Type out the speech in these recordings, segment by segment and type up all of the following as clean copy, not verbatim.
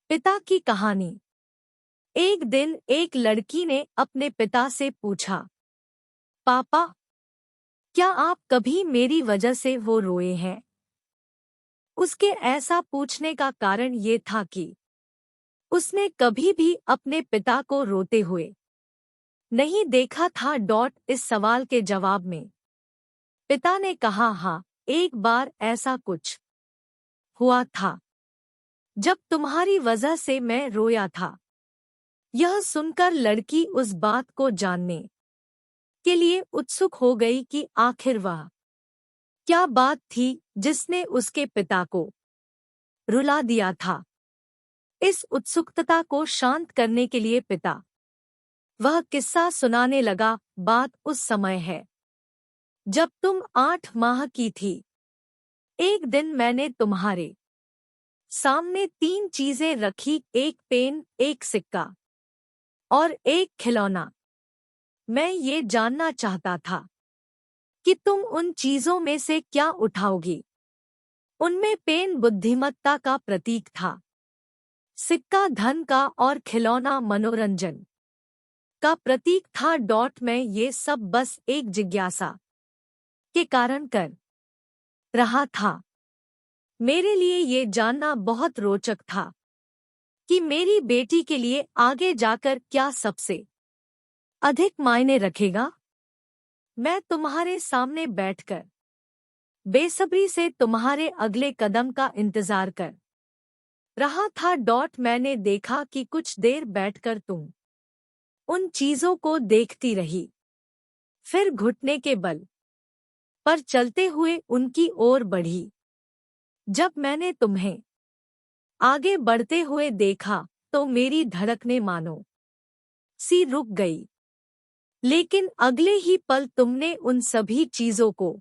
पिता की कहानी। एक दिन एक लड़की ने अपने पिता से पूछा, पापा, क्या आप कभी मेरी वजह से वो रोए हैं? उसके ऐसा पूछने का कारण ये था कि उसने कभी भी अपने पिता को रोते हुए नहीं देखा था। इस सवाल के जवाब में पिता ने कहा, हाँ, एक बार ऐसा कुछ हुआ था जब तुम्हारी वजह से मैं रोया था। यह सुनकर लड़की उस बात को जानने के लिए उत्सुक हो गई कि आखिर वह क्या बात थी जिसने उसके पिता को रुला दिया था। इस उत्सुकता को शांत करने के लिए पिता वह किस्सा सुनाने लगा। बात उस समय है जब तुम 8 माह की थी। एक दिन मैंने तुम्हारे सामने 3 चीजें रखी, एक पेन, एक सिक्का और एक खिलौना। मैं ये जानना चाहता था कि तुम उन चीजों में से क्या उठाओगी। उनमें पेन बुद्धिमत्ता का प्रतीक था, सिक्का धन का और खिलौना मनोरंजन का प्रतीक था। मैं ये सब बस एक जिज्ञासा के कारण कर रहा था। मेरे लिए ये जानना बहुत रोचक था कि मेरी बेटी के लिए आगे जाकर क्या सबसे अधिक मायने रखेगा। मैं तुम्हारे सामने बैठकर बेसब्री से तुम्हारे अगले कदम का इंतजार कर रहा था। मैंने देखा कि कुछ देर बैठकर तुम उन चीजों को देखती रही, फिर घुटने के बल पर चलते हुए उनकी ओर बढ़ी। जब मैंने तुम्हें आगे बढ़ते हुए देखा तो मेरी धड़कनें मानो सी रुक गई, लेकिन अगले ही पल तुमने उन सभी चीजों को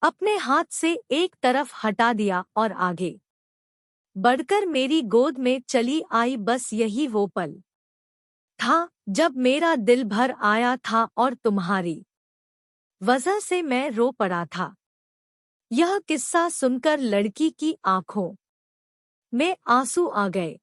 अपने हाथ से एक तरफ हटा दिया और आगे बढ़कर मेरी गोद में चली आई। बस यही वो पल था जब मेरा दिल भर आया था और तुम्हारी वजह से मैं रो पड़ा था। यह किस्सा सुनकर लड़की की आंखों में आंसू आ गए।